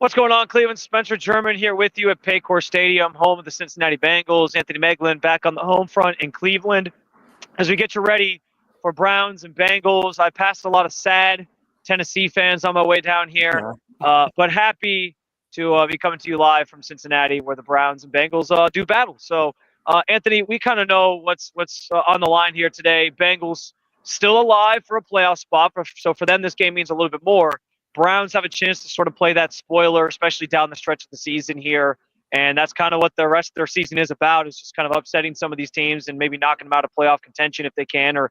What's going on, Cleveland? Spencer German here with you at Paycor Stadium, home of the Cincinnati Bengals. Anthony Moeglin back on the home front in Cleveland. As we get you ready for Browns and Bengals, I passed a lot of sad Tennessee fans on my way down here, but happy to be coming to you live from Cincinnati, where the Browns and Bengals do battle. So, Anthony, we kind of know what's on the line here today. Bengals still alive for a playoff spot, so for them this game means a little bit more. Browns have a chance to sort of play that spoiler, especially down the stretch of the season here. And that's kind of what the rest of their season is about, is just kind of upsetting some of these teams and maybe knocking them out of playoff contention if they can, or,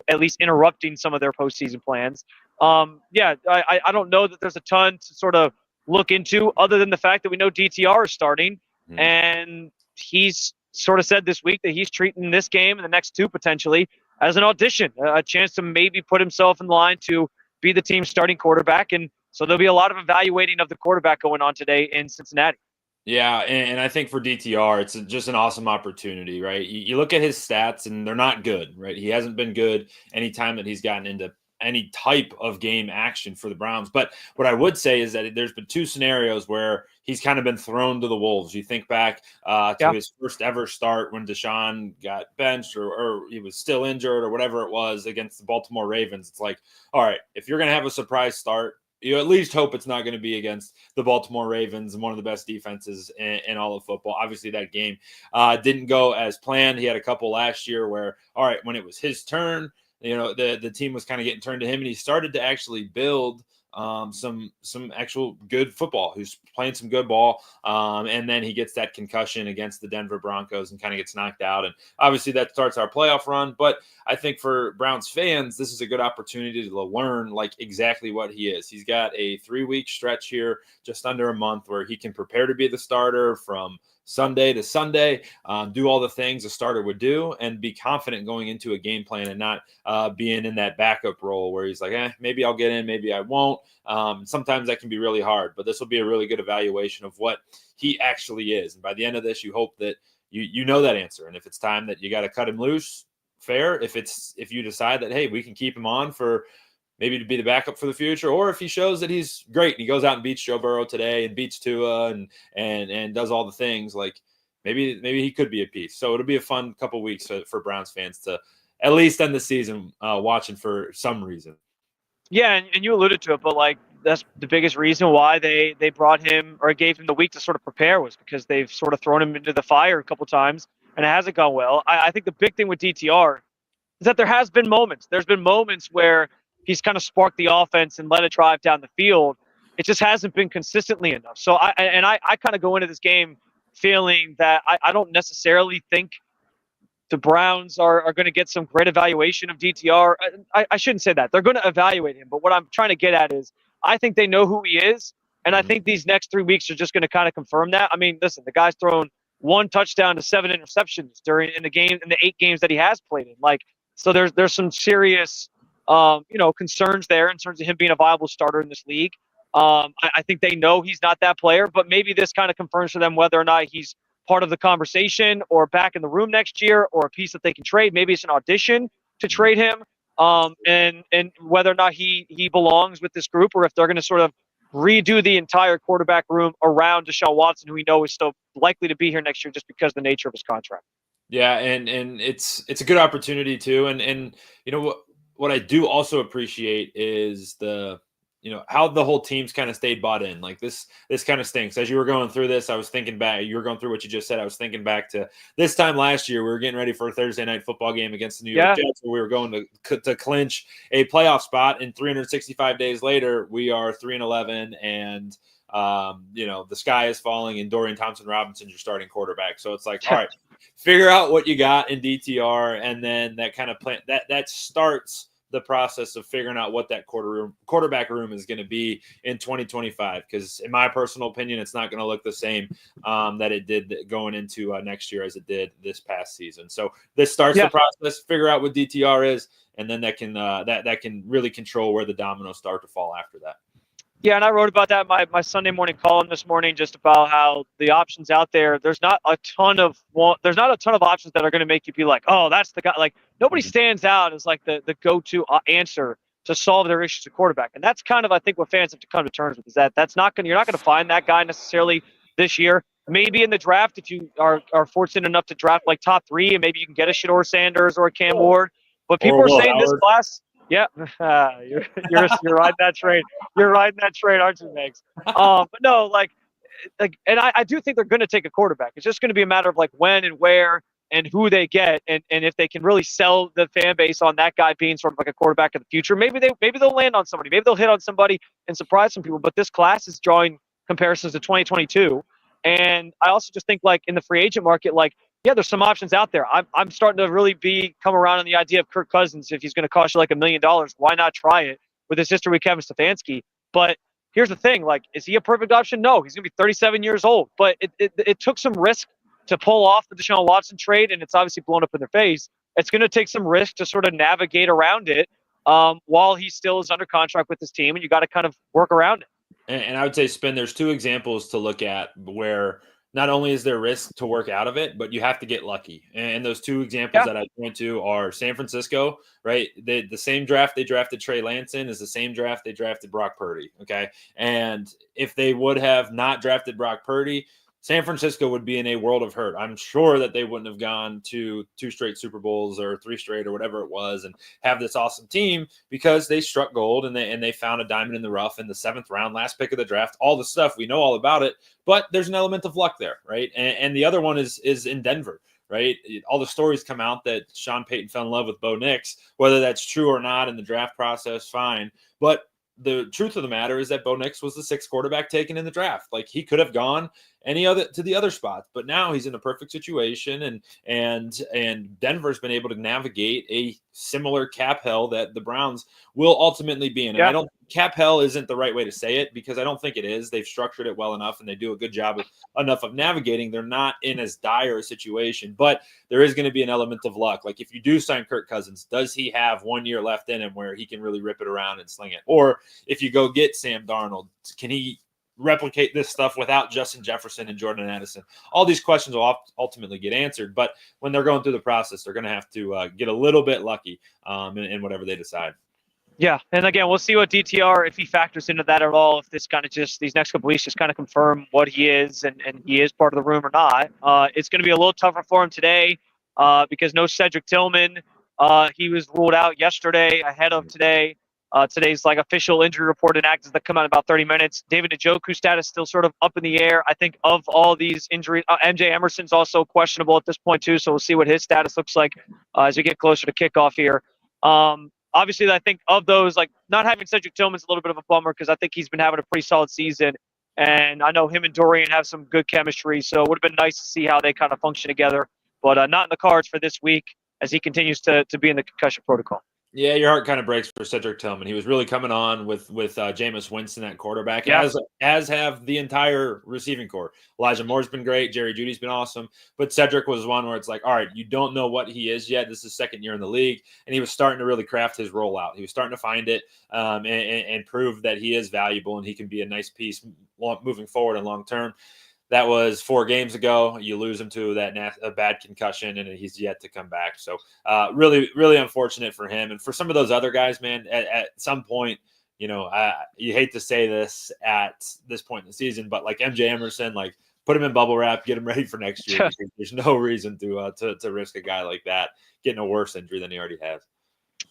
at least interrupting some of their postseason plans. I don't know that there's a ton to sort of look into other than the fact that we know DTR is starting. Mm-hmm. And he's sort of said this week that he's treating this game and the next two potentially as an audition, a chance to maybe put himself in line to be the team's starting quarterback. And so there'll be a lot of evaluating of the quarterback going on today in Cincinnati. Yeah, and I think for DTR, it's just an awesome opportunity, right? You look at his stats, and they're not good, right? He hasn't been good any time that he's gotten into any type of game action for the Browns. But what I would say is that there's been two scenarios where he's kind of been thrown to the wolves. You think back to his first ever start when Deshaun got benched or he was still injured or whatever it was against the Baltimore Ravens. It's like, all right, if you're going to have a surprise start, you at least hope it's not going to be against the Baltimore Ravens and one of the best defenses in all of football. Obviously, that game didn't go as planned. He had a couple last year where, all right, when it was his turn, the team was kind of getting turned to him, and he started to actually build some actual good football. He's playing some good ball, and then he gets that concussion against the Denver Broncos and kind of gets knocked out. And obviously that starts our playoff run. But I think for Browns fans, this is a good opportunity to learn exactly what he is. He's got a 3-week stretch here, just under a month, where he can prepare to be the starter from Sunday to Sunday, do all the things a starter would do, and be confident going into a game plan and not being in that backup role where he's like, maybe I'll get in, maybe I won't. Sometimes that can be really hard, but this will be a really good evaluation of what he actually is. And by the end of this, you hope that you know that answer. And if it's time that you got to cut him loose, fair. If you decide that, hey, we can keep him on for maybe to be the backup for the future, or if he shows that he's great and he goes out and beats Joe Burrow today and beats Tua and does all the things, maybe he could be a piece. So it'll be a fun couple weeks for Browns fans to at least end the season watching for some reason. Yeah, and you alluded to it, but that's the biggest reason why they brought him or gave him the week to sort of prepare, was because they've sort of thrown him into the fire a couple times and it hasn't gone well. I think the big thing with DTR is that there has been moments. There's been moments where he's kind of sparked the offense and let it drive down the field. It just hasn't been consistently enough. So I kind of go into this game feeling that I don't necessarily think the Browns are going to get some great evaluation of DTR. I shouldn't say that. They're going to evaluate him. But what I'm trying to get at is I think they know who he is. And I think these next 3 weeks are just going to kind of confirm that. I mean, listen, the guy's thrown 1 touchdown to 7 interceptions in the 8 games that he has played in. So there's some serious concerns there in terms of him being a viable starter in this league. I think they know he's not that player, but maybe this kind of confirms for them whether or not he's part of the conversation or back in the room next year, or a piece that they can trade. Maybe it's an audition to trade him, and whether or not he belongs with this group, or if they're going to sort of redo the entire quarterback room around Deshaun Watson, who we know is still likely to be here next year just because of the nature of his contract. Yeah, and it's a good opportunity too, and what I do also appreciate is how the whole team's kind of stayed bought in. This kind of stinks. As you were going through this, I was thinking back. You were going through what you just said. I was thinking back to this time last year. We were getting ready for a Thursday night football game against the New York Jets, where we were going to clinch a playoff spot. And 365 days later, we are 3-11, and the sky is falling, and Dorian Thompson-Robinson your starting quarterback. So it's all right, figure out what you got in DTR, and then that kind of plan that starts the process of figuring out what that quarterback room is going to be in 2025. Because in my personal opinion, it's not going to look the same that it did going into next year as it did this past season. So this starts the process, figure out what DTR is, and then that can really control where the dominoes start to fall after that. Yeah, and I wrote about that in my Sunday morning column this morning, just about how the options out there. There's not a ton of options that are going to make you be like, oh, that's the guy. Nobody stands out as the go-to answer to solve their issues at quarterback. And that's kind of, I think, what fans have to come to terms with, is that you're not going to find that guy necessarily this year. Maybe in the draft, if you are fortunate enough to draft like top 3, and maybe you can get a Shedeur Sanders or a Cam Ward. But people are saying this class, yeah, you're riding that train. You're riding that train, aren't you, Megs? But no, like, and I do think they're going to take a quarterback. It's just going to be a matter of like when and where and who they get, and if they can really sell the fan base on that guy being sort of like a quarterback of the future. Maybe they'll land on somebody. Maybe they'll hit on somebody and surprise some people. But this class is drawing comparisons to 2022, and I also just think, like, in the free agent market, like, yeah, there's some options out there. I'm starting to really come around on the idea of Kirk Cousins. If he's going to cost you like $1 million, why not try it with his history with Kevin Stefanski? But here's the thing, like, is he a perfect option? No, he's going to be 37 years old. But it took some risk to pull off the Deshaun Watson trade, and it's obviously blown up in their face. It's going to take some risk to sort of navigate around it while he still is under contract with his team, and you got to kind of work around it. And I would say, Spin, there's 2 examples to look at where not only is there risk to work out of it, but you have to get lucky. And those 2 examples that I point to are San Francisco, right? The same draft they drafted Trey Lance in is the same draft they drafted Brock Purdy, okay? And if they would have not drafted Brock Purdy, San Francisco would be in a world of hurt. I'm sure that they wouldn't have gone to 2 straight Super Bowls or 3 straight or whatever it was and have this awesome team, because they struck gold and they found a diamond in the rough in the 7th round, last pick of the draft, all the stuff. We know all about it, but there's an element of luck there, right? And the other one is in Denver, right? All the stories come out that Sean Payton fell in love with Bo Nix. Whether that's true or not in the draft process, fine. But the truth of the matter is that Bo Nix was the 6th quarterback taken in the draft. Like, he could have gone to the other spots, but now he's in a perfect situation, and Denver's been able to navigate a similar cap hell that the Browns will ultimately be in. And I don't, cap hell isn't the right way to say it, because I don't think it is. They've structured it well enough, and they do a good job of navigating. They're not in as dire a situation, but there is going to be an element of luck. Like, if you do sign Kirk Cousins, does he have 1 year left in him where he can really rip it around and sling it? Or if you go get Sam Darnold, can he replicate this stuff without Justin Jefferson and Jordan Addison? All these questions will ultimately get answered, but when they're going through the process, they're going to have to get a little bit lucky in whatever they decide. Yeah, and again, we'll see what DTR, if he factors into that at all, if this kind of just, these next couple weeks just kind of confirm what he is and he is part of the room or not. It's going to be a little tougher for him today because no Cedric Tillman. He was ruled out yesterday ahead of today. Today's like official injury report and actors that come out in about 30 minutes. David Njoku's status still sort of up in the air. I think of all these injuries, MJ Emerson's also questionable at this point too. So we'll see what his status looks like as we get closer to kickoff here. Obviously, I think of those, like, not having Cedric Tillman's a little bit of a bummer because I think he's been having a pretty solid season. And I know him and Dorian have some good chemistry. So it would have been nice to see how they kind of function together. But not in the cards for this week as he continues to be in the concussion protocol. Yeah, your heart kind of breaks for Cedric Tillman. He was really coming on with Jameis Winston at quarterback, as have the entire receiving corps. Elijah Moore's been great. Jerry Jeudy's been awesome. But Cedric was one where it's like, all right, you don't know what he is yet. This is his 2nd year in the league, and he was starting to really craft his rollout. He was starting to find it and prove that he is valuable and he can be a nice piece moving forward and long term. That was 4 games ago. You lose him to a bad concussion, and he's yet to come back. So really, really unfortunate for him. And for some of those other guys, man, at some point, you hate to say this at this point in the season, but like MJ Emerson, like, put him in bubble wrap, get him ready for next year. There's no reason to risk a guy like that getting a worse injury than he already has.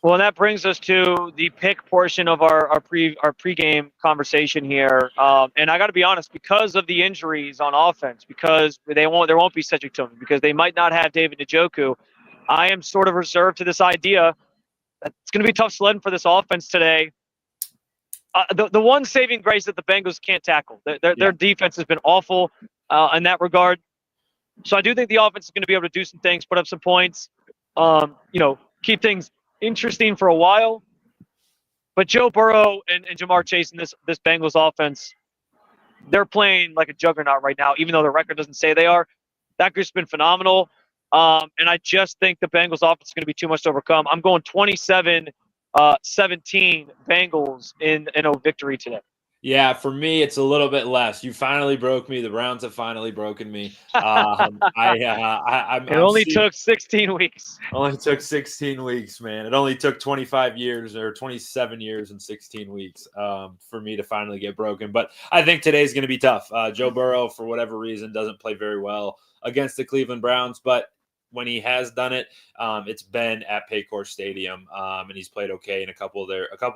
Well, and that brings us to the pick portion of our pregame conversation here. And I got to be honest, because of the injuries on offense, because there won't be Cedric Tillman, because they might not have David Njoku, I am sort of reserved to this idea that it's going to be tough sledding for this offense today. The one saving grace that the Bengals can't tackle. Their defense has been awful in that regard. So I do think the offense is going to be able to do some things, put up some points, keep things interesting for a while. But Joe Burrow and Jamar Chase in this Bengals offense, they're playing like a juggernaut right now, even though their record doesn't say they are. That group's been phenomenal. And I just think the Bengals offense is going to be too much to overcome. I'm going 27-17 Bengals in a victory today. Yeah, for me, it's a little bit less. You finally broke me. The Browns have finally broken me. It I'm only seeing. took 16 weeks. Only took 16 weeks, man. It only took 25 years or 27 years and 16 weeks for me to finally get broken. But I think today's going to be tough. Joe Burrow, for whatever reason, doesn't play very well against the Cleveland Browns, but when he has done it, it's been at Paycor Stadium, and he's played okay in a couple of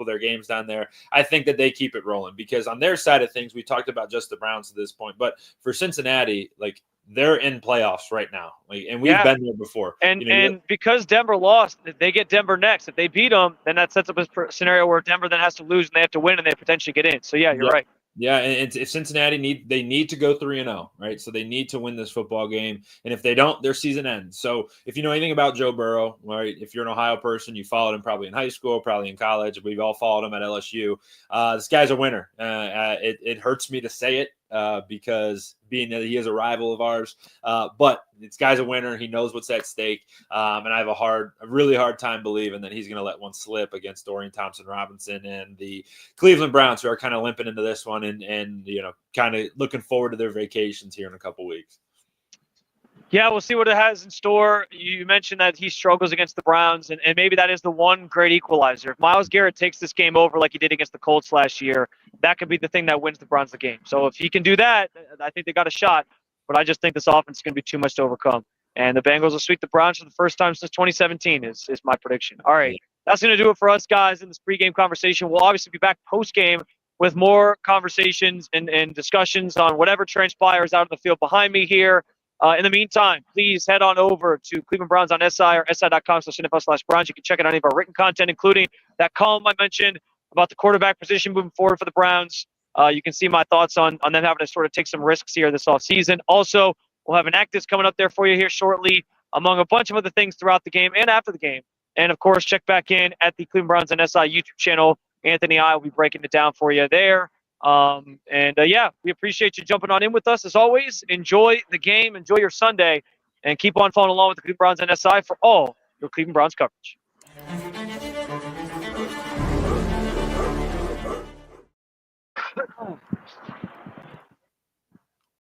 their games down there. I think that they keep it rolling because on their side of things, we talked about just the Browns to this point, but for Cincinnati, like they're in playoffs right now, and we've been there before. And because Denver lost, they get Denver next. If they beat them, then that sets up a scenario where Denver then has to lose and they have to win and they potentially get in. So yeah, you're right. Yeah, and if Cincinnati need to go 3-0, right? So they need to win this football game, and if they don't, their season ends. So if you know anything about Joe Burrow, right? If you're an Ohio person, you followed him probably in high school, probably in college. We've all followed him at LSU. This guy's a winner. It hurts me to say it because being that he is a rival of ours, but this guy's a winner. He knows what's at stake, and I have a really hard time believing that he's going to let one slip against Dorian Thompson-Robinson and the Cleveland Browns, who are kind of limping into this one and kind of looking forward to their vacations here in a couple weeks. Yeah, we'll see what it has in store. You mentioned that he struggles against the Browns, and maybe that is the one great equalizer. If Myles Garrett takes this game over like he did against the Colts last year, that could be the thing that wins the Browns the game. So if he can do that, I think they got a shot. But I just think this offense is going to be too much to overcome. And the Bengals will sweep the Browns for the first time since 2017 is my prediction. All right, that's going to do it for us guys in this pregame conversation. We'll obviously be back postgame with more conversations and discussions on whatever transpires out of the field behind me here. In the meantime, please head on over to Cleveland Browns on SI or si.com/NFL/Browns. You can check out any of our written content, including that column I mentioned about the quarterback position moving forward for the Browns. You can see my thoughts on them having to sort of take some risks here this offseason. Also, we'll have an Actus coming up there for you here shortly, among a bunch of other things throughout the game and after the game. And, of course, check back in at the Cleveland Browns and SI YouTube channel. Anthony and I will be breaking it down for you there. We appreciate you jumping on in with us as always. Enjoy the game, enjoy your Sunday, and keep on following along with the Cleveland Browns and SI for all your Cleveland Browns coverage.